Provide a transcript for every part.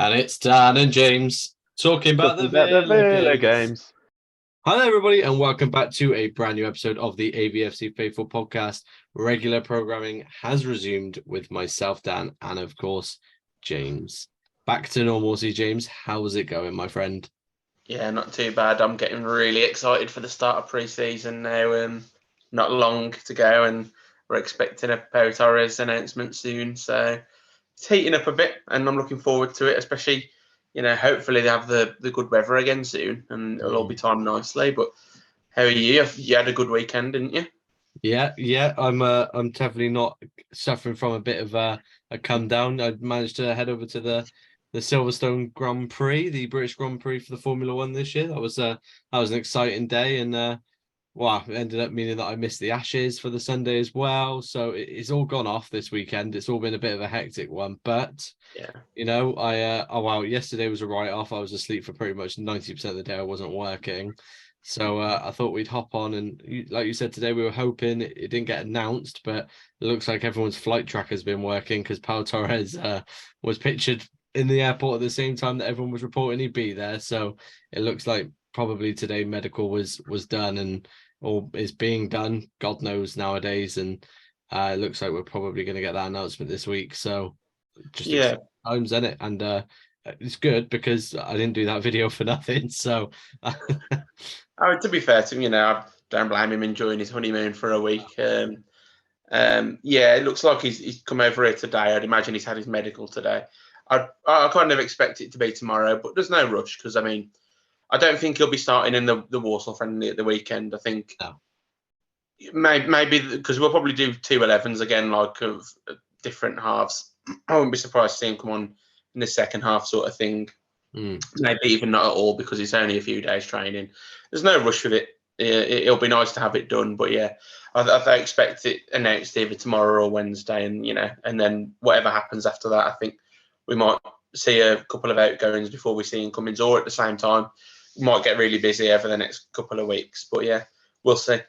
And it's Dan and James talking about the Villa games. Hi there, everybody, and welcome back to a brand new episode of the AVFC Faithful Podcast. Regular programming has resumed with myself, Dan, and of course, James. Back to normalcy, James. How's it going, my friend? Yeah, not too bad. I'm getting really excited for the start of pre-season now. Not long to go, and we're expecting a Pau Torres announcement soon. So it's heating up a bit, and I'm looking forward to it. Especially, hopefully they have the good weather again soon, and it'll all be timed nicely. But how are you? You had a good weekend, didn't you? Yeah. I'm definitely not suffering from a bit of a come down. I managed to head over to the Silverstone Grand Prix, the British Grand Prix for the Formula One this year. That was an exciting day, and it ended up meaning that I missed the Ashes for the Sunday as well. So it's all gone off this weekend. It's all been a bit of a hectic one, but yeah, yesterday was a write-off. I was asleep for pretty much 90% of the day. I wasn't working. So I thought we'd hop on, and like you said today, we were hoping it didn't get announced, but it looks like everyone's flight tracker has been working because Pau Torres was pictured in the airport at the same time that everyone was reporting he'd be there. So it looks like probably today medical was done or is being done. God knows nowadays, and it looks like we're probably going to get that announcement this week. So just times in it, and it's good because I didn't do that video for nothing. So. To be fair to him, I don't blame him enjoying his honeymoon for a week. It looks like he's come over here today. I'd imagine he's had his medical today. I kind of expect it to be tomorrow, but there's no rush because, I don't think he'll be starting in the Warsaw friendly at the weekend. I think maybe because we'll probably do 2 11s again, like of different halves. I wouldn't be surprised to see him come on in the second half sort of thing. Maybe even not at all because it's only a few days training. There's no rush with it. It'll be nice to have it done, but I expect it announced either tomorrow or Wednesday, and then whatever happens after that, I think we might see a couple of outgoings before we see incomings, or at the same time, we might get really busy over the next couple of weeks. But we'll see.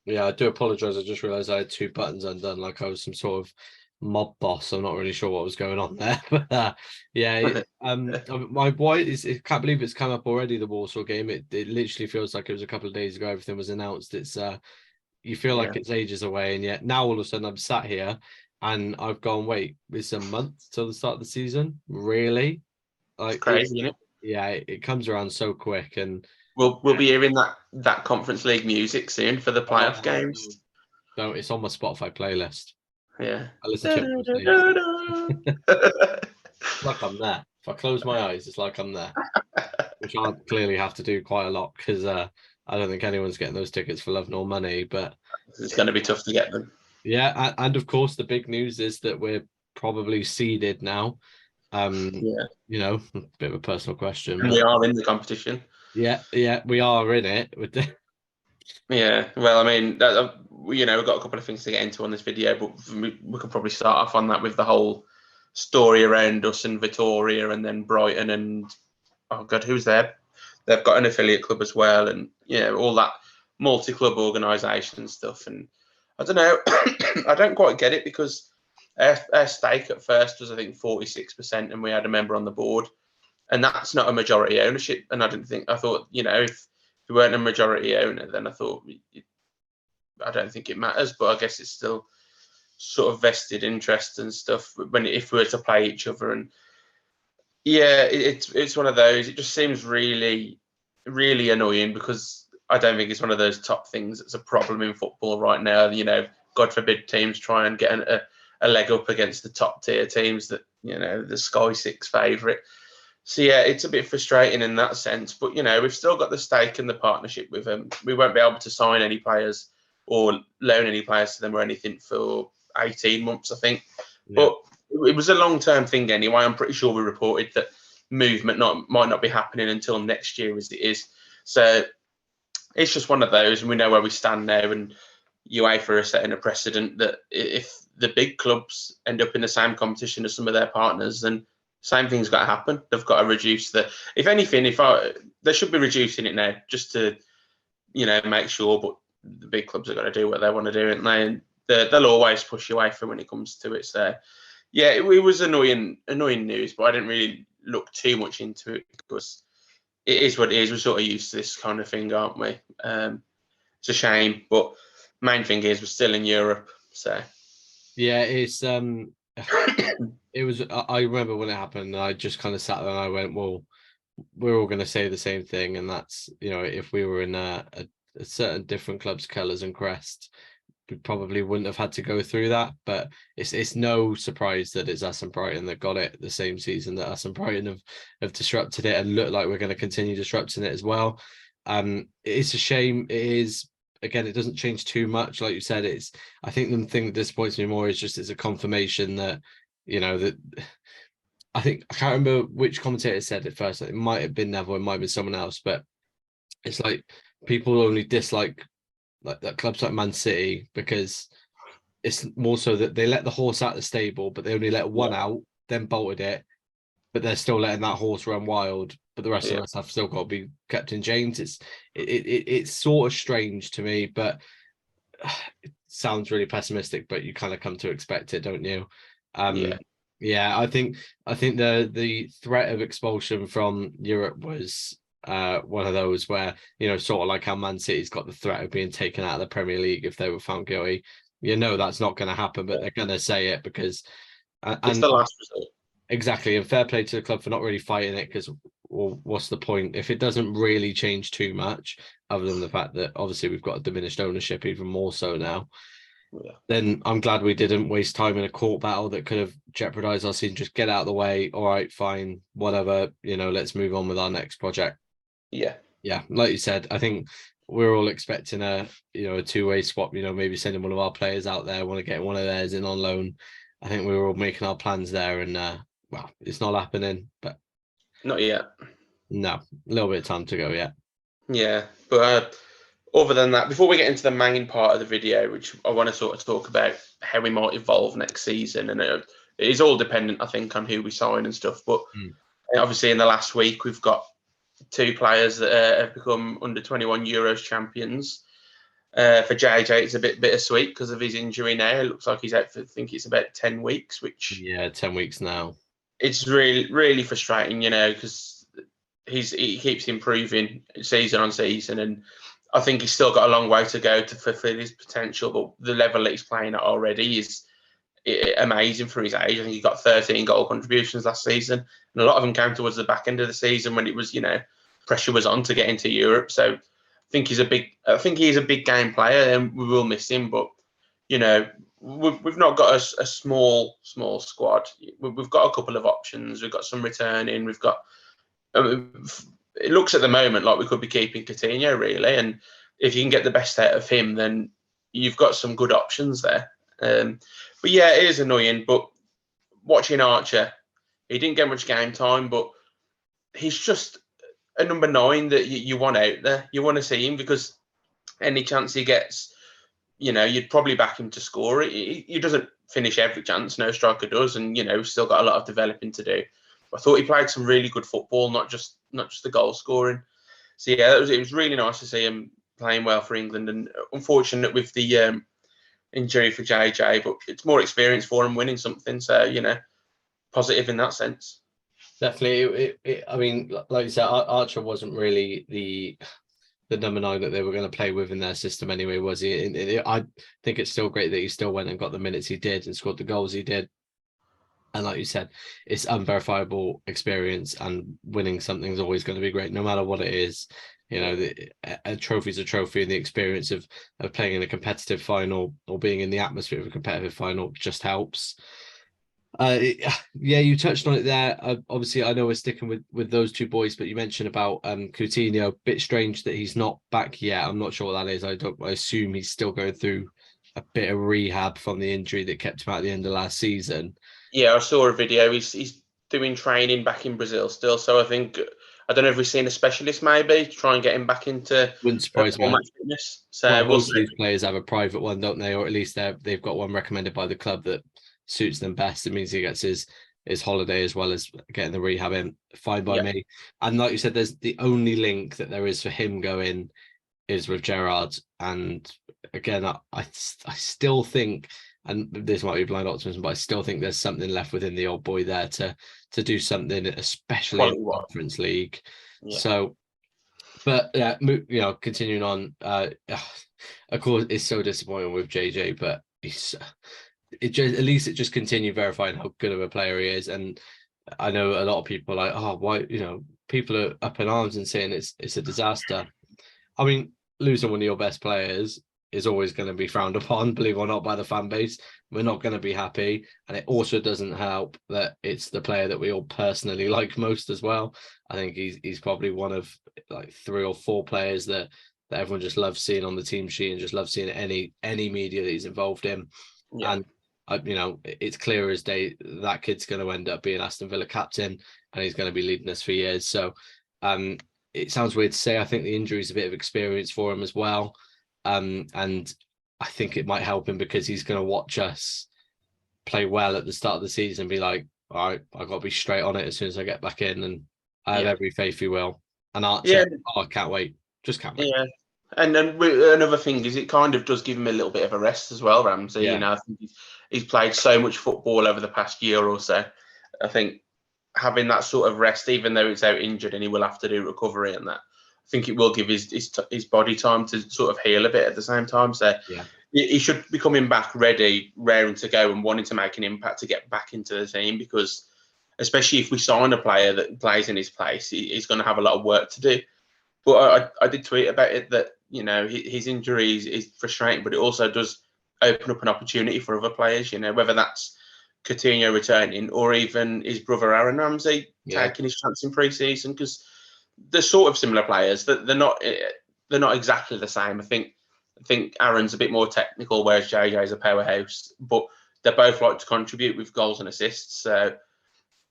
Yeah, I do apologise. I just realised I had 2 buttons undone, like I was some sort of mob boss. I'm not really sure what was going on there, but my boy I can't believe it's come up already, the Warsaw game. It literally feels like it was a couple of days ago everything was announced. It's you feel like it's ages away, and yet now all of a sudden I'm sat here and I've gone, wait, it's a month till the start of the season? Really? Like, it's crazy, isn't it? Yeah, it comes around so quick, and we'll be hearing that Conference League music soon for the playoff games. No, it's on my Spotify playlist. Yeah. I listen to it. Like I'm there. If I close my eyes, it's like I'm there. Which I clearly have to do quite a lot because I don't think anyone's getting those tickets for love nor money. But it's going to be tough to get them. Yeah, and of course the big news is that we're probably seeded now. A bit of a personal question. And we are in the competition. Yeah, we are in it. Yeah, well, we've got a couple of things to get into on this video, but we could probably start off on that with the whole story around us and Vittoria, and then Brighton, and oh god, who's there? They've got an affiliate club as well, and all that multi-club organisation and stuff. And I don't know, I don't quite get it because our stake at first was I think 46%, and we had a member on the board, and that's not a majority ownership. And I thought if we weren't a majority owner, then I don't think it matters, but I guess it's still sort of vested interest and stuff if we were to play each other. And it's one of those. It just seems really, really annoying because I don't think it's one of those top things that's a problem in football right now. God forbid teams try and get a leg up against the top tier teams that the Sky Six favourite. So it's a bit frustrating in that sense, but we've still got the stake in the partnership with them. We won't be able to sign any players or loan any players to them or anything for 18 months, I think. Yeah. But it was a long-term thing anyway. I'm pretty sure we reported that movement might not be happening until next year as it is. So it's just one of those, and we know where we stand now. And UEFA are setting a precedent that if the big clubs end up in the same competition as some of their partners, then same thing's got to happen. They've got to reduce if anything, they should be reducing it now just to, make sure. But the big clubs are going to do what they want to do, and they'll always push UEFA when it comes to it. So, it was annoying news, but I didn't really look too much into it because it is what it is. We're sort of used to this kind of thing, aren't we? It's a shame, but main thing is we're still in Europe, so Yeah, it's it was. I remember when it happened. I just kind of sat there and I went, "Well, we're all going to say the same thing," and that's, you know, if we were in a certain different club's colours and crest, we probably wouldn't have had to go through that. But it's no surprise that it's us and Brighton that got it the same season that us and Brighton have disrupted it and look like we're going to continue disrupting it as well. It's a shame. It is. Again, it doesn't change too much, like you said. It's, I think the thing that disappoints me more is just it's a confirmation that, you know, that I think, I can't remember which commentator said it first. It might have been Neville, it might have been someone else, but it's like people only dislike like that clubs like Man City because it's more so that they let the horse out of the stable, but they only let one out, then bolted it, but they're still letting that horse run wild. But the rest of us have still got to be kept in chains. It's sort of strange to me, but it sounds really pessimistic, but you kind of come to expect it, don't you? Yeah, I think the threat of expulsion from Europe was one of those where, you know, sort of like how Man City's got the threat of being taken out of the Premier League if they were found guilty. You know that's not going to happen, but they're going to say it because it's the last resort. Exactly, and fair play to the club for not really fighting it because, well, what's the point if it doesn't really change too much, other than the fact that obviously we've got a diminished ownership even more so now. Then I'm glad we didn't waste time in a court battle that could have jeopardized our season. Just get out of the way. All right, fine, whatever. You know, let's move on with our next project. Yeah, like you said, I think we're all expecting a two-way swap. You know, maybe sending one of our players out there, want to get one of theirs in on loan. I think we were all making our plans there, and well, it's not happening. But not yet. No, a little bit of time to go yet. Yeah, but other than that, before we get into the main part of the video, which I want to sort of talk about how we might evolve next season, and it is all dependent, I think, on who we sign and stuff. But obviously, in the last week, we've got two players that have become under 21 Euros champions. For JJ, it's a bit bittersweet because of his injury now. It looks like he's out for, I think it's about 10 weeks, which 10 weeks now. It's really, really frustrating, you know, because he keeps improving season on season, and I think he's still got a long way to go to fulfill his potential. But the level that he's playing at already is amazing for his age. I think he got 13 goal contributions last season, and a lot of them came towards the back end of the season when it was, you know, pressure was on to get into Europe. So I think he's a big game player, and we will miss him. But you know, we've not got a small squad. We've got a couple of options. We've got some returning. We've got. It looks at the moment like we could be keeping Coutinho, really, and if you can get the best out of him, then you've got some good options there. But yeah, it is annoying. But watching Archer, he didn't get much game time, but he's just a number 9 that you want out there. You want to see him because any chance he gets, you know, you'd probably back him to score. He doesn't finish every chance, no striker does, and you know, we've still got a lot of developing to do. I thought he played some really good football, not just the goal scoring. So yeah, it was really nice to see him playing well for England. And unfortunate with the injury for JJ, but it's more experience for him winning something. So you know, positive in that sense. Definitely. I mean, like you said, Archer wasn't really the number 9 that they were going to play with in their system anyway, was he? I think it's still great that he still went and got the minutes he did and scored the goals he did. And like you said, it's unverifiable experience, and winning something is always going to be great, no matter what it is. You know, a trophy's a trophy, and the experience of playing in a competitive final or being in the atmosphere of a competitive final just helps. Yeah, you touched on it there. Obviously, I know we're sticking with those two boys, but you mentioned about Coutinho. Bit strange that he's not back yet. I'm not sure what that is. I assume he's still going through a bit of rehab from the injury that kept him out at the end of last season. Yeah, I saw a video. He's doing training back in Brazil still. So I think, I don't know if we've seen a specialist maybe to try and get him back into wouldn't surprise me. Fitness. So most of these players have a private one, don't they? Or at least they've got one recommended by the club that suits them best. It means he gets his holiday as well as getting the rehab in. Fine by me. And like you said, there's the only link that there is for him going is with Gerrard. And again, I still think, and this might be blind optimism, but I still think there's something left within the old boy there to do something, especially in the Conference League. Yeah. So, but continuing on, of course, it's so disappointing with JJ, but at least it just continued verifying how good of a player he is. And I know a lot of people are like, oh, why, people are up in arms and saying it's a disaster. I mean, losing one of your best players is always going to be frowned upon, believe it or not, by the fan base. We're not going to be happy. And it also doesn't help that it's the player that we all personally like most as well. I think he's probably one of like 3 or 4 players that everyone just loves seeing on the team sheet and just loves seeing any media that he's involved in. Yeah. And it's clear as day that kid's going to end up being Aston Villa captain, and he's going to be leading us for years. So it sounds weird to say, I think the injury is a bit of experience for him as well. And I think it might help him because he's going to watch us play well at the start of the season and be like, all right, I've got to be straight on it as soon as I get back in. And I have every faith he will. And Archer, I can't wait. Just can't wait. Yeah. And then another thing is it kind of does give him a little bit of a rest as well, Ramsey. Yeah. I think he's played so much football over the past year or so. I think having that sort of rest, even though he's out injured and he will have to do recovery and that, I think it will give his body time to sort of heal a bit at the same time. So he should be coming back ready, raring to go and wanting to make an impact to get back into the team, because especially if we sign a player that plays in his place, he's going to have a lot of work to do. But I did tweet about it that, his injury is frustrating, but it also does open up an opportunity for other players, whether that's Coutinho returning or even his brother Aaron Ramsey taking his chance in pre-season, because they're sort of similar players. They're not exactly the same. I think Aaron's a bit more technical, whereas JJ is a powerhouse, but they both like to contribute with goals and assists. So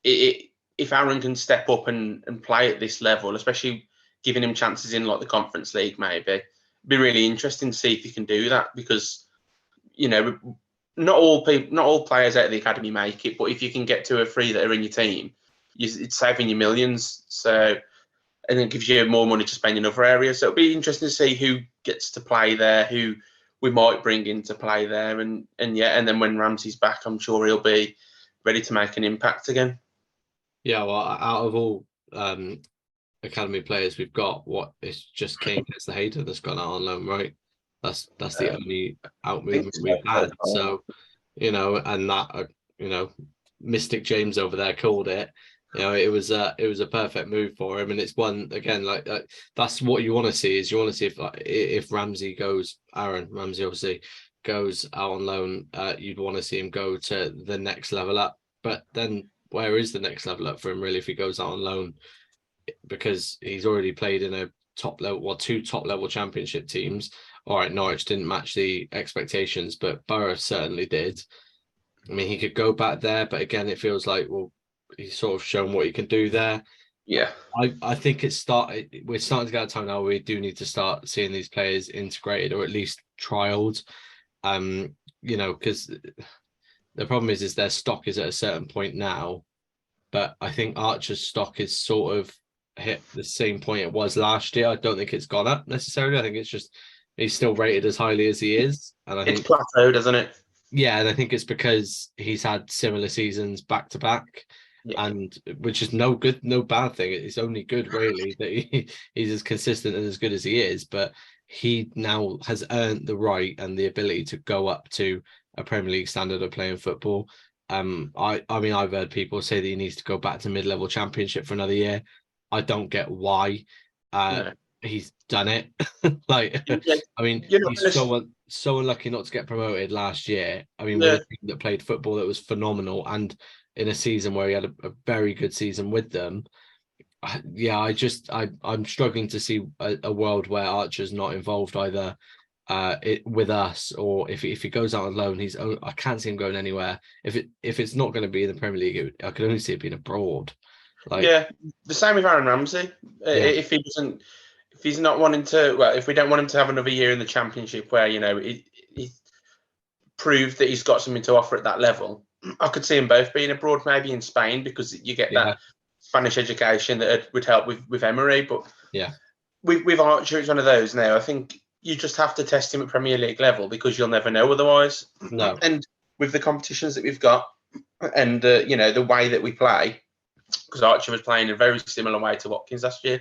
if Aaron can step up and play at this level, especially giving him chances in like the Conference League, maybe it'd be really interesting to see if he can do that, because not all players out of the academy make it, but if you can get 2 or 3 that are in your team, it's saving you millions. So, and it gives you more money to spend in other areas. So it'll be interesting to see who gets to play there, who we might bring in to play there, and then when Ramsey's back, I'm sure he'll be ready to make an impact again. Yeah, well, out of all academy players we've got, it's just Kane gets the hater that's gone out on loan, right? That's the only out movement we've had. So, and that Mystic James over there called it. It was a perfect move for him, and it's one again like that's what you want to see. Is you want to see if Ramsey goes, Aaron Ramsey obviously goes out on loan, you'd want to see him go to the next level up. But then where is the next level up for him really if he goes out on loan? Because he's already played in a top level, 2 top level championship teams. All right, Norwich didn't match the expectations, but Borough certainly did. I mean, he could go back there, but again, it feels like, well, he's sort of shown what he can do there. Yeah. I think we're starting to get a time now where we do need to start seeing these players integrated or at least trialed. Because the problem is their stock is at a certain point now, but I think Archer's stock is sort of hit the same point it was last year. I don't think it's gone up necessarily. I think it's just he's still rated as highly as he is, and I think it's plateaued, doesn't it? Yeah, and I think it's because he's had similar seasons back to back, and which is no bad thing. It's only good really that he's as consistent and as good as he is. But he now has earned the right and the ability to go up to a Premier League standard of playing football. I mean, I've heard people say that he needs to go back to mid-level championship for another year. I don't get why he's done it. I mean, he's so unlucky not to get promoted last year. I mean, with a team that played football that was phenomenal, and in a season where he had a very good season with them. I'm struggling to see a world where Archer's not involved either with us, or if he goes out on loan, I can't see him going anywhere. If it's not going to be in the Premier League, I could only see it being abroad. The same with Aaron Ramsey. If he's not wanting to, if we don't want him to have another year in the Championship where he proved that he's got something to offer at that level, I could see them both being abroad, maybe in Spain, because you get that Spanish education that would help with Emery. But with Archer, it's one of those now. I think you just have to test him at Premier League level, because you'll never know otherwise. No. And with the competitions that we've got and the way that we play, because Archer was playing a very similar way to Watkins last year,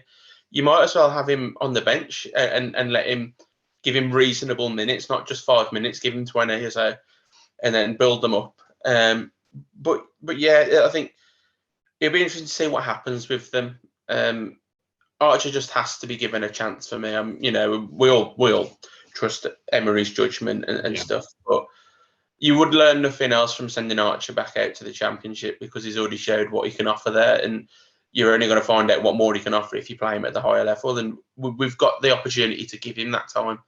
you might as well have him on the bench and let him, give him reasonable minutes, not just 5 minutes, give him 20 or so, and then build them up. But yeah, I think it'll be interesting to see what happens with them. Archer just has to be given a chance for me. We all trust Emery's judgment and stuff, but you would learn nothing else from sending Archer back out to the Championship because he's already showed what he can offer there, and you're only going to find out what more he can offer if you play him at the higher level. And we've got the opportunity to give him that time.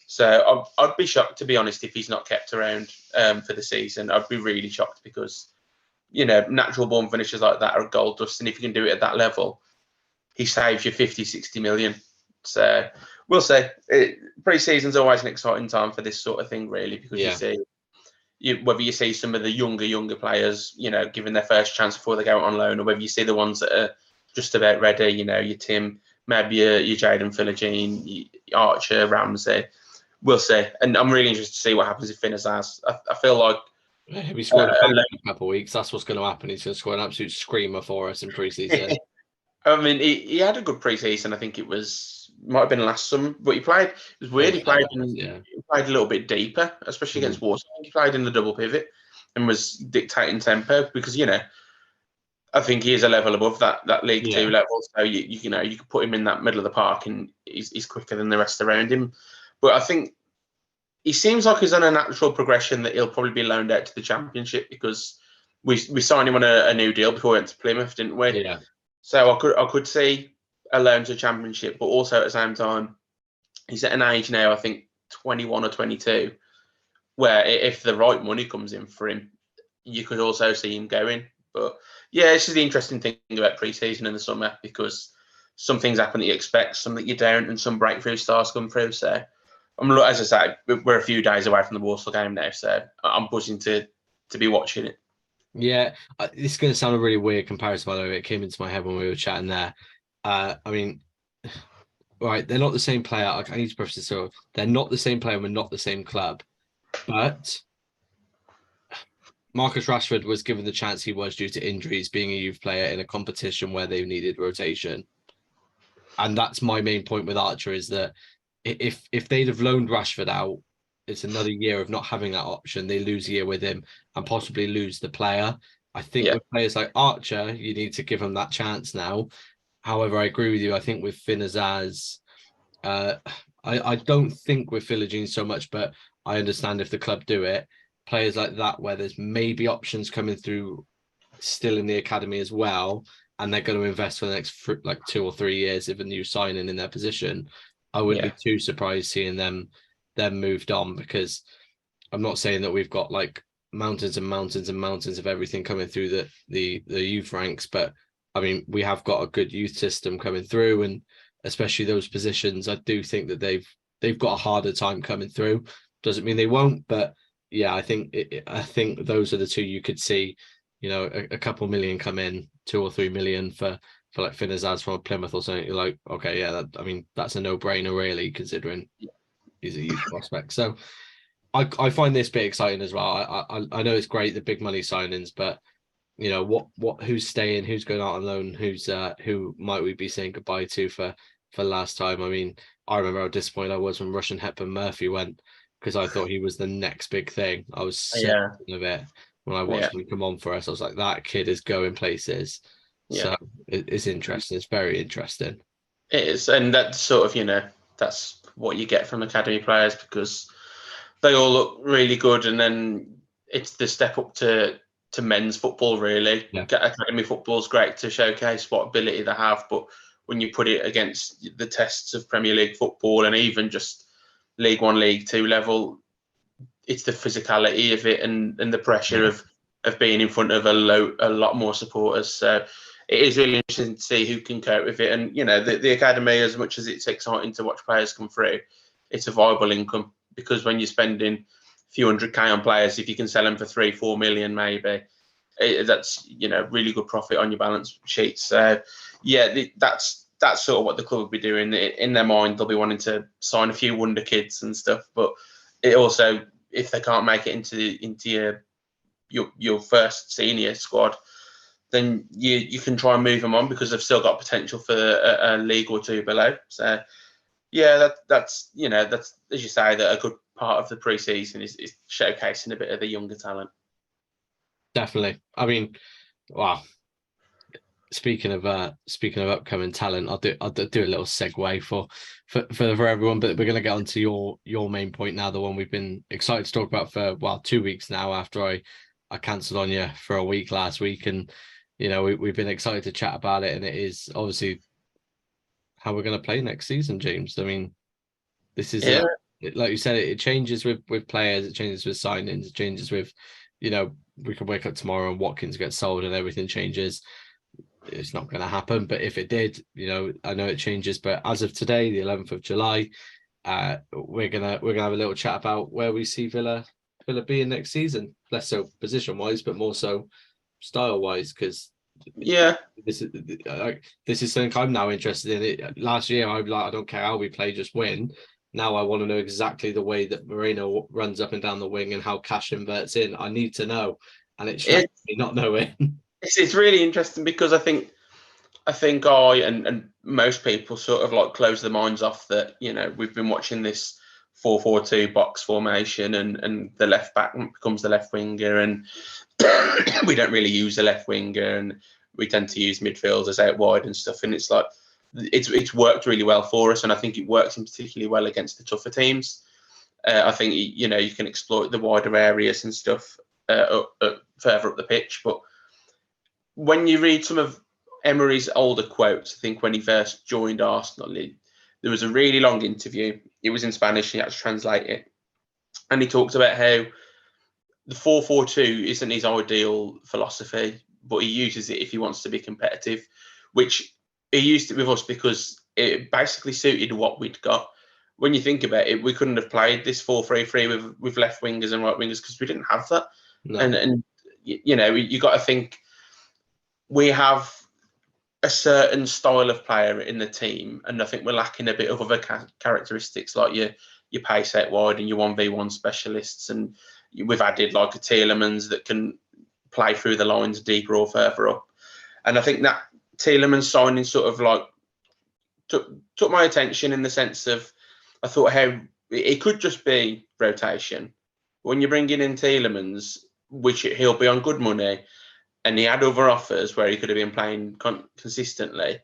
So I'd be shocked, to be honest, if he's not kept around for the season. I'd be really shocked because, natural born finishers like that are gold dust. And if you can do it at that level, he saves you 50, 60 million. So we'll see. Pre-season's always an exciting time for this sort of thing, really, because you see, whether you see some of the younger players, given their first chance before they go out on loan, or whether you see the ones that are just about ready, your Tim, maybe your Jaden Philogene, Archer, Ramsey. We'll see. And I'm really interested to see what happens if Finners has. I feel like he'll be scoring a bang in a couple of weeks. That's what's going to happen. He's going to score an absolute screamer for us in pre-season. I mean, he had a good pre-season. I think might have been last summer, but he played. It was weird. He played a little bit deeper, especially against Warsaw. He played in the double pivot and was dictating tempo because I think he is a level above that League Two level. So you could put him in that middle of the park and he's quicker than the rest around him. But I think he seems like he's on a natural progression that he'll probably be loaned out to the Championship because we signed him on a new deal before we went to Plymouth, didn't we? Yeah. So I could see a loan to the Championship, but also at the same time, he's at an age now, I think 21 or 22, where if the right money comes in for him, you could also see him going. But yeah, this is the interesting thing about pre-season in the summer because some things happen that you expect, some that you don't, and some breakthrough stars come through. So as I say, we're a few days away from the Warsaw game now, so I'm buzzing to be watching it. Yeah, it's going to sound a really weird comparison, by the way. It came into my head when we were chatting there. I mean, right, they're not the same player. I need to preface this so they're not the same player. We're not the same club, but Marcus Rashford was given the chance he was due to injuries, being a youth player in a competition where they needed rotation. And that's my main point with Archer is that if they'd have loaned Rashford out, it's another year of not having that option. They lose a year with him and possibly lose the player. I think with players like Archer, you need to give him that chance now. However, I agree with you. I think with Finn Azaz, I don't think with Philogene so much, but I understand if the club do it. Players like that, where there's maybe options coming through still in the academy as well, and they're going to invest for the next 2 or 3 years if a new signing in their position, I wouldn't be too surprised seeing them moved on, because I'm not saying that we've got like mountains and mountains and mountains of everything coming through the youth ranks, but I mean, we have got a good youth system coming through, and especially those positions, I do think that they've got a harder time coming through. Doesn't mean they won't, but yeah, I think those are the two you could see, a couple million come in, 2 or 3 million for like Finn Azaz from Plymouth or something. You're like, okay, yeah, that's a no-brainer really, considering he's a youth prospect. So I find this bit exciting as well. I know it's great, the big money signings, but who's staying, who's going out on loan, who might we be saying goodbye to for last time? I mean, I remember how disappointed I was when Russian Hepburn Murphy went, because I thought he was the next big thing. I was sick of it when I watched him come on for us. I was like, that kid is going places. So it's interesting. It's very interesting. It is, and that's sort of that's what you get from academy players, because they all look really good, and then it's the step up to men's football, really. Academy football is great to showcase what ability they have, but when you put it against the tests of Premier League football and even just League One, League Two level, it's the physicality of it and the pressure of being in front of a lot more supporters. So it is really interesting to see who can cope with it. And the academy, as much as it's exciting to watch players come through, it's a viable income, because when you're spending a few $100K on players, if you can sell them for 3-4 million, maybe that's really good profit on your balance sheet. So that's sort of what the club will be doing. In their mind, they'll be wanting to sign a few wonder kids and stuff, but it also, if they can't make it into your first senior squad, then you can try and move them on because they've still got potential for a league or two below. So yeah, that's as you say, that a good part of the pre-season is showcasing a bit of the younger talent. Definitely. I mean, wow. Speaking of upcoming talent, I'll do a little segue for everyone, but we're going to get onto your main point now, the one we've been excited to talk about for 2 weeks now after I cancelled on you for a week last week, and we've been excited to chat about it, and it is obviously how we're going to play next season, James. I mean, this is like you said, it changes with players, it changes with signings, it changes with, we could wake up tomorrow and Watkins gets sold and everything changes. It's not going to happen, but if it did, I know it changes. But as of today, the 11th of July, we're gonna have a little chat about where we see Villa being next season. Less so position wise, but more so style wise, because this is something I'm now interested in. Last year, I'm like, I don't care how we play, just win. Now I want to know exactly the way that Moreno runs up and down the wing and how Cash inverts in. I need to know, and it's me not knowing. It's really interesting because I think I and most people sort of like close their minds off that, we've been watching this 4-4-2 box formation and the left back becomes the left winger, and we don't really use the left winger, and we tend to use midfielders out wide and stuff. And it's like it's worked really well for us, and I think it works particularly well against the tougher teams. I think you can exploit the wider areas and stuff further up the pitch, but when you read some of Emery's older quotes, I think when he first joined Arsenal, there was a really long interview. It was in Spanish, he had to translate it. And he talked about how the 4-4-2 isn't his ideal philosophy, but he uses it if he wants to be competitive, which he used it with us because it basically suited what we'd got. When you think about it, we couldn't have played this 4-3-3 with left wingers and right wingers because we didn't have that. No. And you got to think, we have a certain style of player in the team, and I think we're lacking a bit of other characteristics like your pace out wide and your 1v1 specialists, and we've added like a Tielemans that can play through the lines deeper or further up. And I think that Tielemans signing sort of like took my attention in the sense of, I thought how it could just be rotation. When you're bringing in Tielemans, which he'll be on good money, and he had other offers where he could have been playing consistently,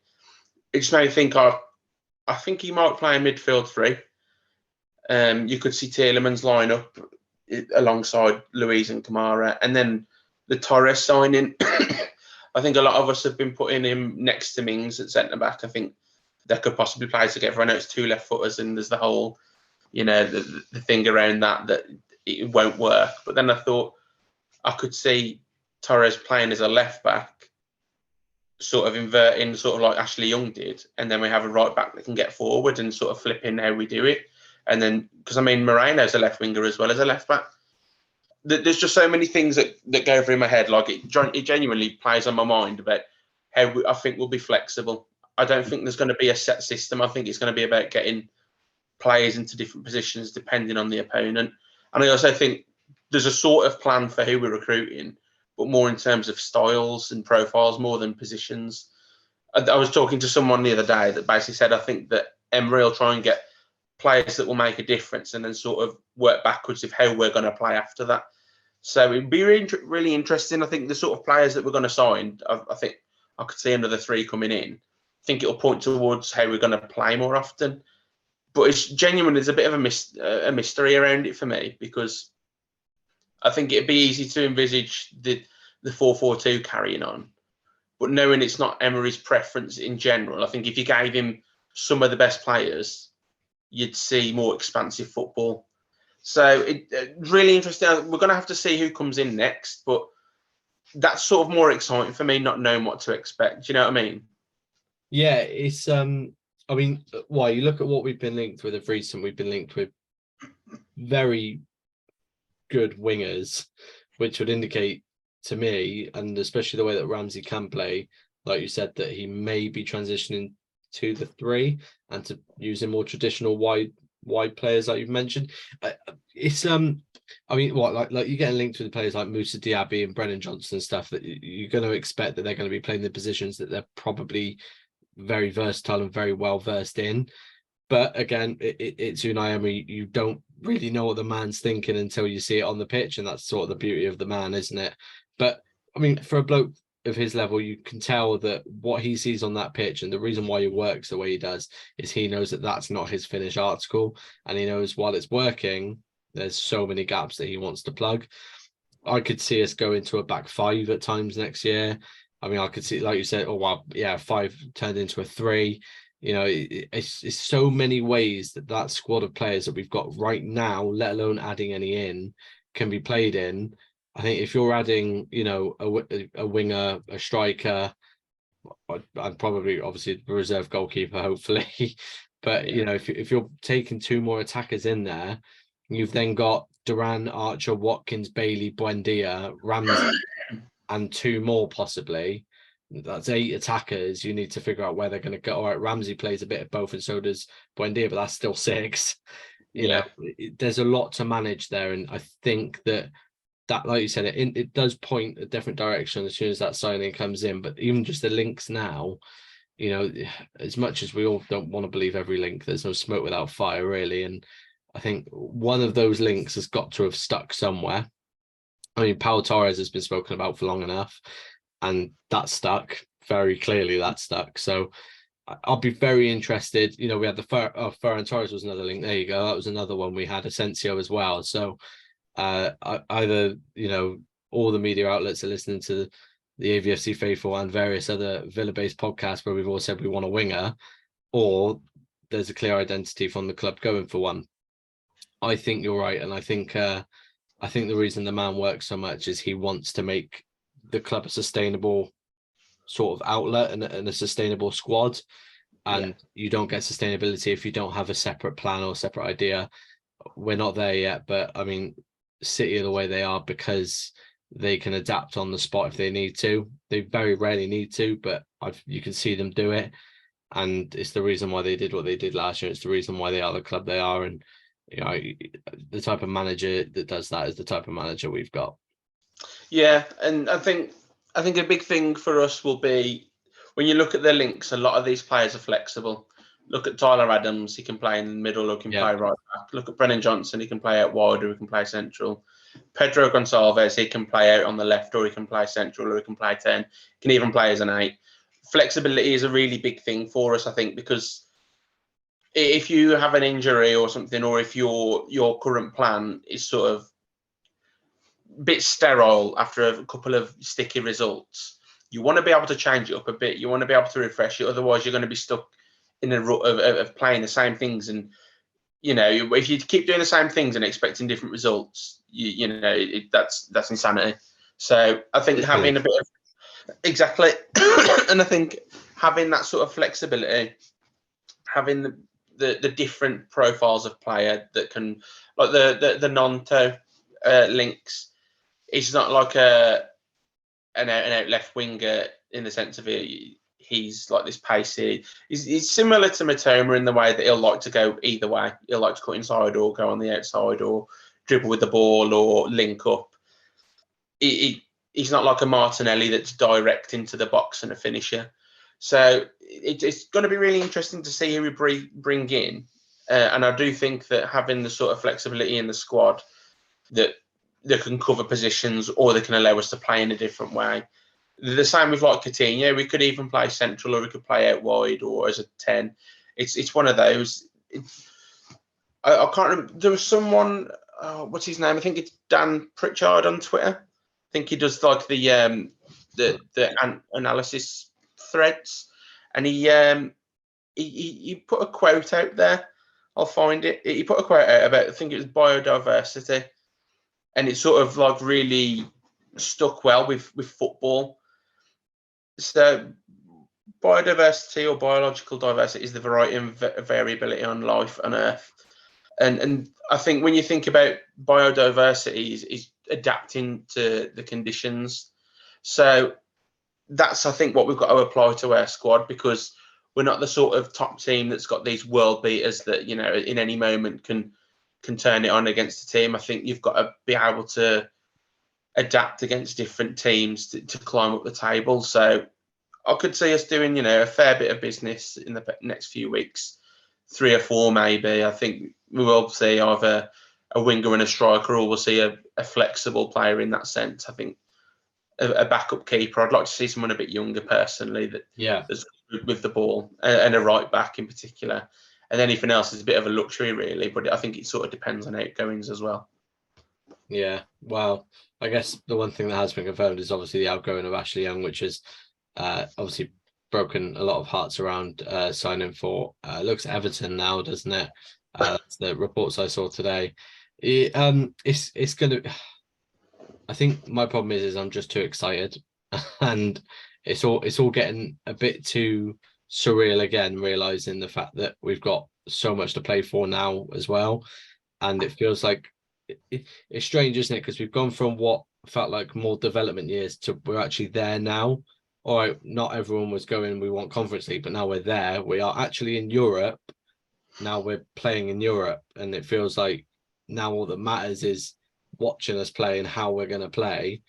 it just made me think, I think he might play in midfield three. You could see Tielemans line up alongside Luiz and Kamara, and then the Torres signing. I think a lot of us have been putting him next to Mings at centre back. I think they could possibly play together. I know it's two left footers, and there's the whole, the thing around that it won't work. But then I thought I could see Torres playing as a left back, sort of inverting, sort of like Ashley Young did, and then we have a right back that can get forward and sort of flipping how we do it. And then, because Moreno's a left winger as well as a left back. There's just so many things that go through my head. Like it genuinely plays on my mind about how I think we'll be flexible. I don't think there's going to be a set system. I think it's going to be about getting players into different positions depending on the opponent. And I also think there's a sort of plan for who we're recruiting, but more in terms of styles and profiles more than positions. I was talking to someone the other day that basically said, I think that Emery will try and get players that will make a difference and then sort of work backwards of how we're going to play after that. So it'd be really interesting. I think the sort of players that we're going to sign, I think I could see another three coming in. I think it'll point towards how we're going to play more often. But it's genuinely, there's a bit of a mystery around it for me, because I think it'd be easy to envisage the 4-4-2 carrying on. But knowing it's not Emery's preference in general, I think if you gave him some of the best players, you'd see more expansive football. So it's really interesting. We're going to have to see who comes in next, but that's sort of more exciting for me, not knowing what to expect. Do you know what I mean? Yeah, it's I mean, why you look at what we've been linked with of recent, we've been linked with very good wingers, which would indicate to me, and especially the way that Ramsey can play, like you said, that he may be transitioning to the three and to using more traditional wide players like you've mentioned. it's I mean, what like you're getting linked with players like Moussa Diaby and Brennan Johnson and stuff that you're going to expect that they're going to be playing the positions that they're probably very versatile and very well versed in. But again, it's Unai Emery. You don't really know what the man's thinking until you see it on the pitch, and that's sort of the beauty of the man, isn't it? But I mean, for a bloke of his level, you can tell that what he sees on that pitch and the reason why he works the way he does is he knows that that's not his finished article, and he knows while it's working, there's so many gaps that he wants to plug. I could see us go into a back five at times next year. I mean, I could see, like you said, oh wow, yeah, five turned into a three. You know, it's so many ways that squad of players that we've got right now, let alone adding any in, can be played in. I think if you're adding, you know, a winger, a striker, I'd probably obviously the reserve goalkeeper, hopefully. But you know, if you're taking two more attackers in there, you've then got Duran, Archer, Watkins, Bailey, Buendia, Ramsey, and two more possibly. That's 8 attackers. You need to figure out where they're going to go. All right, Ramsey plays a bit of both, and so does Buendia, but that's still 6. You know, there's a lot to manage there, and I think that like you said, it does point a different direction as soon as that signing comes in. But even just the links now, you know, as much as we all don't want to believe every link, there's no smoke without fire, really. And I think one of those links has got to have stuck somewhere. I mean, Pau Torres has been spoken about for long enough, and that stuck very clearly. That stuck. So I'll be very interested. You know, we had the Ferran Torres was another link. There you go. That was another one. We had Asensio as well. So either, you know, all the media outlets are listening to the AVFC Faithful and various other Villa-based podcasts where we've all said we want a winger, or there's a clear identity from the club going for one. I think you're right, and I think the reason the man works so much is he wants to make the club a sustainable sort of outlet and a sustainable squad. And you don't get sustainability if you don't have a separate plan or separate idea. We're not there yet, but I mean, City are the way they are because they can adapt on the spot if they need to. They very rarely need to, but you can see them do it. And it's the reason why they did what they did last year. It's the reason why they are the club they are. And you know, the type of manager that does that is the type of manager we've got. Yeah, and I think a big thing for us will be when you look at the links. A lot of these players are flexible. Look at Tyler Adams; he can play in the middle, or he can play right back. Look at Brennan Johnson; he can play out wide, or he can play central. Pedro Gonçalves; he can play out on the left, or he can play central, or he can play 10. He can even play as an 8. Flexibility is a really big thing for us, I think, because if you have an injury or something, or if your current plan is sort of a bit sterile after a couple of sticky results, you want to be able to change it up a bit. You want to be able to refresh it. Otherwise, you're going to be stuck in a rut of playing the same things. And, you know, if you keep doing the same things and expecting different results, you know, that's insanity. So I think having a bit of exactly, and I think having that sort of flexibility, having the different profiles of player that can, like the Nonto links, it's not like an out left winger in the sense of he's like this pacey. He's similar to Matoma in the way that he'll like to go either way. He'll like to cut inside or go on the outside or dribble with the ball or link up. He's not like a Martinelli that's direct into the box and a finisher. So it's going to be really interesting to see who we bring in. And I do think that having the sort of flexibility in the squad that they can cover positions or they can allow us to play in a different way. The same with like Coutinho. We could even play central or we could play out wide or as a 10. It's one of those. I can't remember. There was someone, what's his name? I think it's Dan Pritchard on Twitter. I think he does like the analysis threads, and he put a quote out there. I'll find it. He put a quote out about, I think it was biodiversity, and it sort of like really stuck well with football. So biodiversity or biological diversity is the variety and variability on life on Earth. And I think when you think about biodiversity is adapting to the conditions. So that's, I think, what we've got to apply to our squad, because we're not the sort of top team that's got these world beaters that, you know, in any moment can can turn it on against the team. I think you've got to be able to adapt against different teams to climb up the table. So I could see us doing, a fair bit of business in the next few weeks, 3 or 4 maybe. I think we will see either a winger and a striker, or we'll see a flexible player in that sense. I think a backup keeper. I'd like to see someone a bit younger personally that's good with the ball, and a right back in particular. And anything else is a bit of a luxury, really. But I think it sort of depends on outgoings as well. Yeah, well, I guess the one thing that has been confirmed is obviously the outgoing of Ashley Young, which has obviously broken a lot of hearts around signing for looks Everton now, doesn't it? That's the reports I saw today. It's gonna. I think my problem is I'm just too excited, and it's all getting a bit too surreal again, realizing the fact that we've got so much to play for now as well, and it feels like it's strange, isn't it? Because we've gone from what felt like more development years to we're actually there now. All right, not everyone was going, we want Conference League, but now we're there. We are actually in Europe. Now we're playing in Europe, and it feels like now all that matters is watching us play and how we're going to play.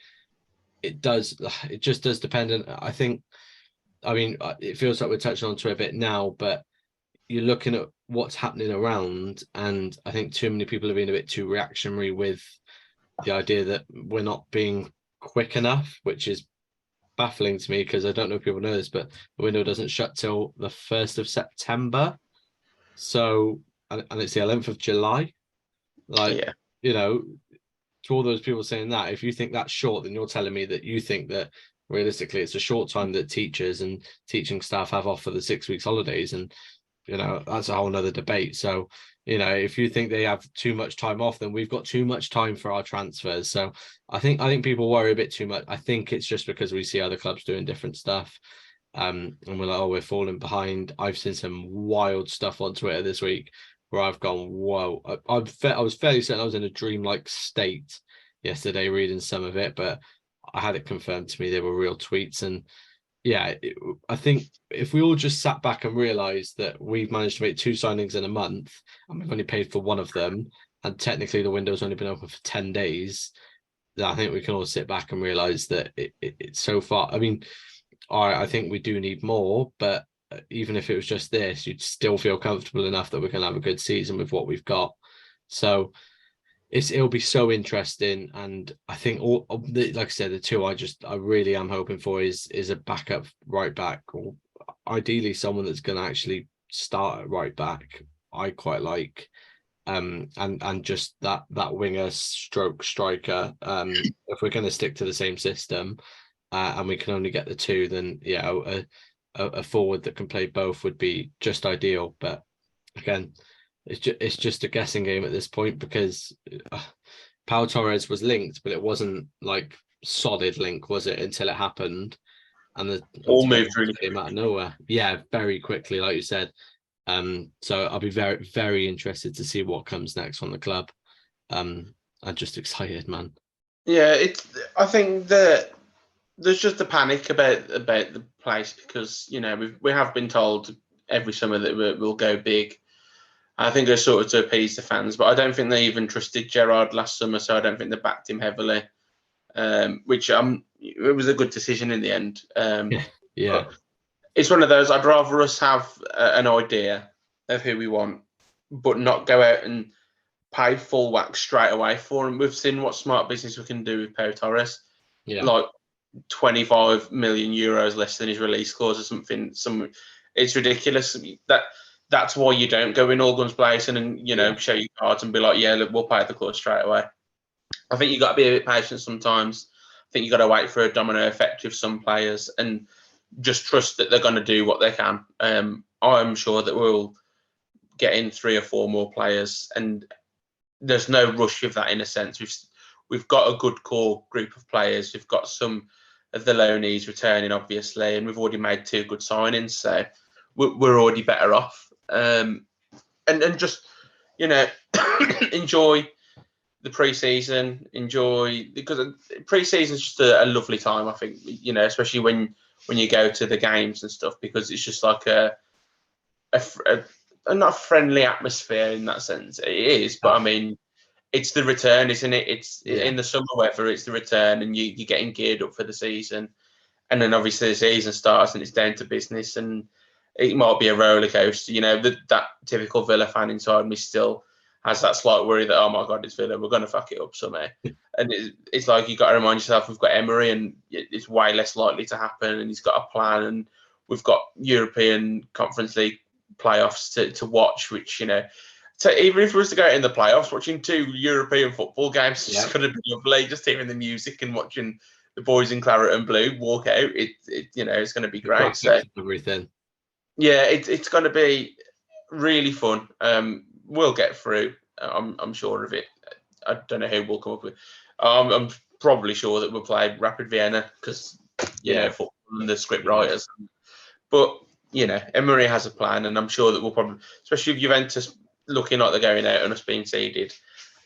It just does depend. And I mean, it feels like we're touching on to a bit now, but you're looking at what's happening around, and I think too many people have been a bit too reactionary with the idea that we're not being quick enough, which is baffling to me because I don't know if people know this, but the window doesn't shut till the 1st of September. So, and it's the 11th of July. To all those people saying that, if you think that's short, then you're telling me that you think that realistically it's a short time that teachers and teaching staff have off for the 6 weeks holidays. And, that's a whole nother debate. So, if you think they have too much time off, then we've got too much time for our transfers. So I think people worry a bit too much. I think it's just because we see other clubs doing different stuff. And we're like, we're falling behind. I've seen some wild stuff on Twitter this week where I've gone, whoa. I was fairly certain I was in a dreamlike state yesterday reading some of it, but I had it confirmed to me they were real tweets. And yeah, I think if we all just sat back and realised that we've managed to make 2 signings in a month and we've only paid for one of them, and technically the window's only been open for 10 days, then I think we can all sit back and realise that it's so far. I mean, I think we do need more, but even if it was just this, you'd still feel comfortable enough that we're going to have a good season with what we've got. So it'll be so interesting, and I think like I said, the 2 I really am hoping for is a backup right back, or ideally someone that's going to actually start at right back. I quite like, and just that winger stroke striker. If we're going to stick to the same system, and we can only get the 2, then yeah, a forward that can play both would be just ideal. But again, it's just a guessing game at this point, because Pau Torres was linked, but it wasn't like solid link, was it, until it happened, and the all moved really came out of nowhere. Yeah, very quickly, like you said. So I'll be very, very interested to see what comes next on the club. I'm just excited, man. Yeah, I think that there's just a panic about the place, because we have been told every summer that we'll go big. I think it's sort of to appease the fans, but I don't think they even trusted Gerrard last summer, so I don't think they backed him heavily. Which it was a good decision in the end. Yeah. It's one of those. I'd rather us have an idea of who we want, but not go out and pay full whack straight away for him. We've seen what smart business we can do with Pau Torres. Yeah. Like 25 million euros less than his release clause or something. It's ridiculous. That's why you don't go in all guns blazing and show your cards and be like, yeah, look, we'll pay the clause straight away. I think you got to be a bit patient sometimes. I think you got to wait for a domino effect with some players and just trust that they're going to do what they can. I'm sure that we'll get in 3 or 4 more players, and there's no rush with that in a sense. We've got a good core group of players. We've got some of the loanees returning, obviously, and we've already made 2 good signings, so we're already better off. And just enjoy the pre-season. Because pre-season is just a lovely time, I think. Especially when you go to the games and stuff, because it's just like a not a friendly atmosphere in that sense. It is, but I mean, it's the return, isn't it? It's in the summer weather. It's the return, and you're getting geared up for the season, and then obviously the season starts, and it's down to business, and it might be a roller coaster. You know, that typical Villa fan inside me still has that slight worry that, oh my God, it's Villa, we're going to fuck it up somehow. And it's like you got to remind yourself we've got Emery, and it's way less likely to happen, and he's got a plan, and we've got European Conference League playoffs to watch, which, you know, so even if we was to go in the playoffs, watching 2 European football games is just going to be lovely. Just hearing the music and watching the boys in claret and blue walk out, you know, it's going to be great. So everything. Yeah, it's going to be really fun. We'll get through. I'm sure of it. I don't know who we'll come up with. I'm probably sure that we'll play Rapid Vienna because you know, football and the script writers. But you know, Emery has a plan, and I'm sure that we'll probably, especially with Juventus looking like they're going out and us being seeded,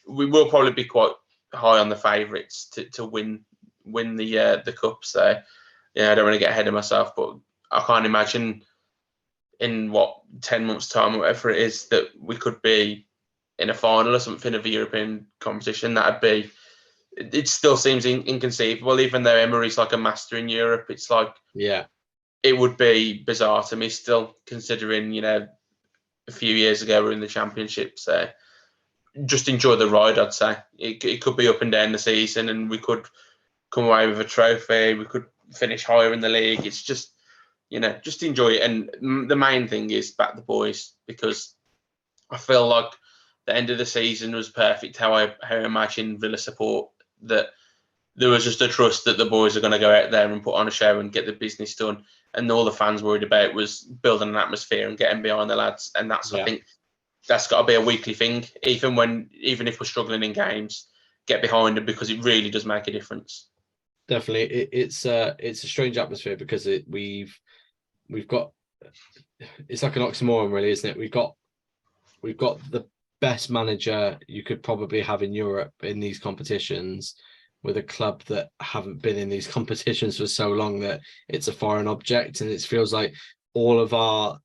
we will probably be quite high on the favourites to win the cup. So yeah, I don't want to get ahead of myself, but I can't imagine in 10 months' time or whatever it is that we could be in a final or something of a European competition. That'd be, it still seems inconceivable, even though Emery's like a master in Europe. It's like, it would be bizarre to me still, considering, you know, a few years ago we were in the Championship. So just enjoy the ride, I'd say. It could be up and down the season, and we could come away with a trophy. We could finish higher in the league. It's just, you know, just enjoy it. And the main thing is back the boys, because I feel like the end of the season was perfect. How I imagine Villa support, that there was just a trust that the boys are going to go out there and put on a show and get the business done. And all the fans worried about was building an atmosphere and getting behind the lads. And that's, I think, that's got to be a weekly thing. Even if we're struggling in games, get behind them, because it really does make a difference. Definitely, it's a strange atmosphere because we've got, it's like an oxymoron, really, isn't it? We've got the best manager you could probably have in Europe in these competitions, with a club that haven't been in these competitions for so long that it's a foreign object, and it feels like all of our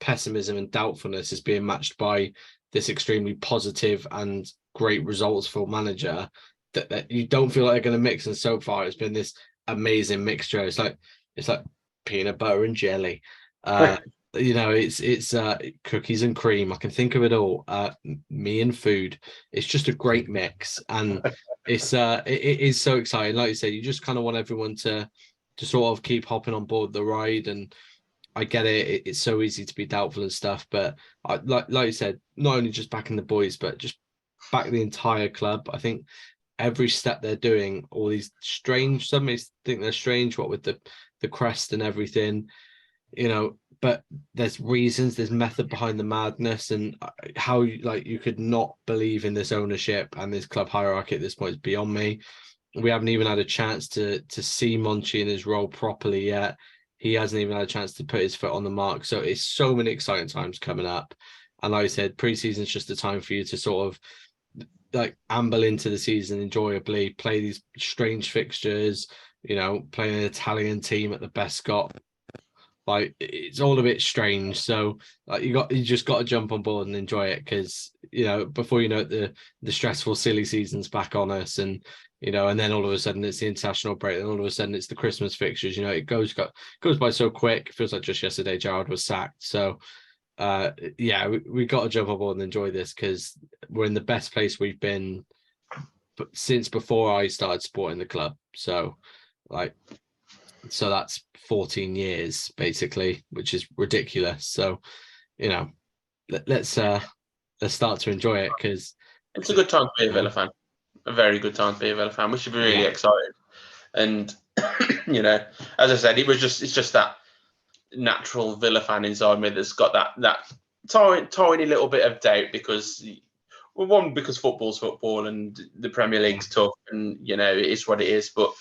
pessimism and doubtfulness is being matched by this extremely positive and great results for manager that you don't feel like they're going to mix. And so far it's been this amazing mixture. It's like peanut butter and jelly. You know, it's cookies and cream. I can think of it all. Me and food. It's just a great mix, and it is so exciting. Like you say, you just kind of want everyone to sort of keep hopping on board the ride. And I get it. It's so easy to be doubtful and stuff, but like you said, not only just backing the boys, but just back the entire club. I think every step they're doing, all these strange, some may think they're strange, what with the crest and everything, you know, but there's reasons, there's method behind the madness, and how you could not believe in this ownership and this club hierarchy at this point is beyond me. We haven't even had a chance to see Monchi in his role properly yet. He hasn't even had a chance to put his foot on the mark. So it's so many exciting times coming up. And like I said, pre-season is just a time for you to sort of like amble into the season enjoyably, play these strange fixtures, you know, playing an Italian team at the Bescott. Like, it's all a bit strange. So like you just got to jump on board and enjoy it, because, you know, before you know it, the stressful silly season's back on us, and you know, and then all of a sudden it's the international break, and all of a sudden it's the Christmas fixtures. You know, it goes by so quick. It feels like just yesterday Gerrard was sacked. So yeah, we got to jump on board and enjoy this, because we're in the best place we've been since before I started supporting the club. So that's 14 years basically, which is ridiculous. So, you know, let's start to enjoy it, because it's a good time to be a Villa fan. A very good time to be a Villa fan. We should be really excited. And you know, as I said, it's just that natural Villa fan inside me that's got that tiny little bit of doubt, because because football's football and the Premier League's tough, and you know, it is what it is. But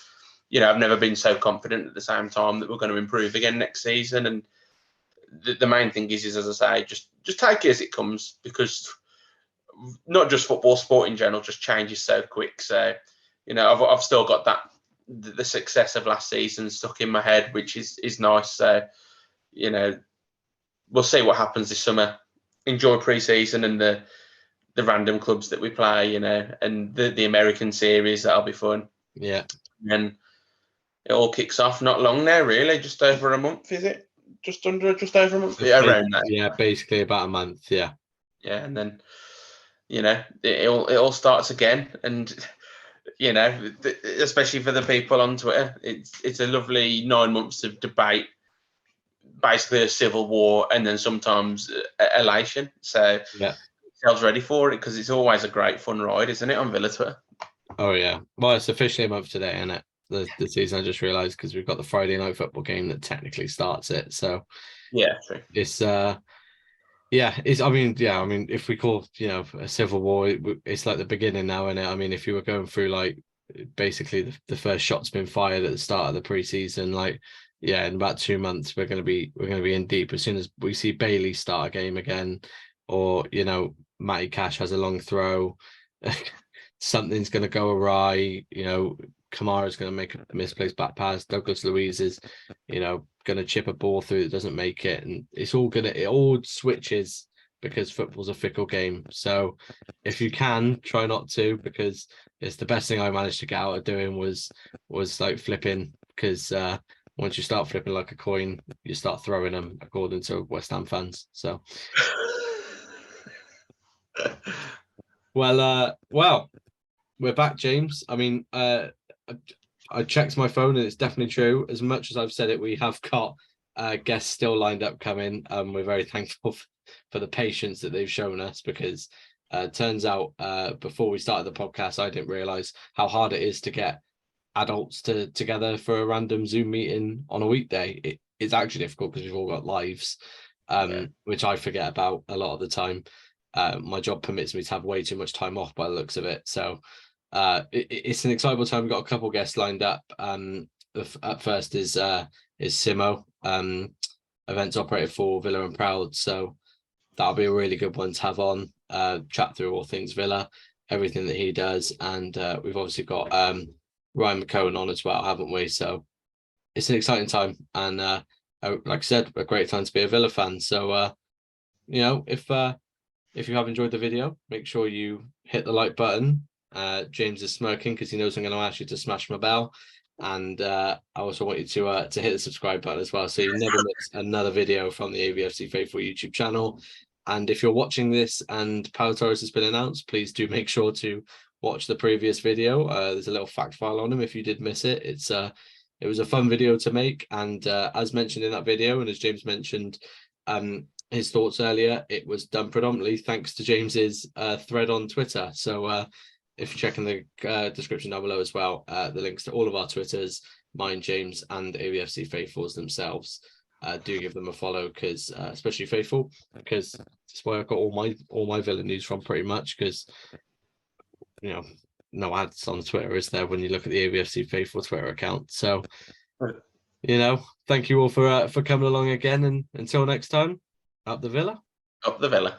you know, I've never been so confident at the same time that we're going to improve again next season. And the main thing is, as I say, just take it as it comes, because not just football, sport in general just changes so quick. So, you know, I've still got the success of last season stuck in my head, which is nice. So, you know, we'll see what happens this summer. enjoy pre-season and the random clubs that we play, and the American series. That'll be fun. Yeah. And it all kicks off not long now, really. Just over a month, is it? Just over a month. Yeah, around that. Yeah, basically about a month. Yeah. Yeah, and then it all starts again, and especially for the people on Twitter, it's a lovely 9 months of debate, basically a civil war, and then sometimes elation. So Yeah. Sel's ready for it because it's always a great fun ride, isn't it, on Villa Twitter? Oh yeah. Well, it's officially a month today, isn't it? The season. I just realised because we've got the Friday night football game that technically starts it. So yeah, true. It's yeah, I mean, if we call a civil war, it's like the beginning now, isn't it? I mean, if you were going through like basically the first shot's been fired at the start of the preseason, like yeah, in about 2 months we're gonna be in deep. As soon as we see Bailey start a game again, or Matty Cash has a long throw, something's gonna go awry. Kamara's going to make a misplaced back pass. Douglas Luiz is, going to chip a ball through that doesn't make it, and it all switches because football's a fickle game. So if you can, try not to, because it's the best thing I managed to get out of doing was like flipping, because once you start flipping like a coin, you start throwing them, according to West Ham fans. So well, we're back, James. I mean, I checked my phone and it's definitely true. As much as I've said it, we have got guests still lined up coming. We're very thankful for the patience that they've shown us, because turns out before we started the podcast, I didn't realize how hard it is to get adults together for a random Zoom meeting on a weekday. It's actually difficult because we've all got lives, which I forget about a lot of the time. My job permits me to have way too much time off by the looks of it. So it's an excitable time. We've got a couple of guests lined up. At first is Simo, events operator for Villa and Proud. So that'll be a really good one to have on, chat through all things Villa, everything that he does. And we've obviously got Ryan McCone on as well, haven't we? So it's an exciting time. And like I said, a great time to be a Villa fan. So, if you have enjoyed the video, make sure you hit the like button. James is smirking because he knows I'm going to ask you to smash my bell, and I also want you to hit the subscribe button as well, so you never miss another video from the AVFC Faithful YouTube channel. And if you're watching this and Pau Torres has been announced, please do make sure to watch the previous video. There's a little fact file on him if you did miss it. It was a fun video to make, and as mentioned in that video, and as James mentioned his thoughts earlier, it was done predominantly thanks to James's thread on Twitter. So if you check in the description down below as well, the links to all of our Twitters, mine, James, and AVFC Faithfuls themselves. Do give them a follow, because especially Faithful, because that's where I got all my Villa news from, pretty much, because no ads on Twitter, is there, when you look at the AVFC Faithful Twitter account? So thank you all for coming along again, and until next time, up the Villa. Up the Villa.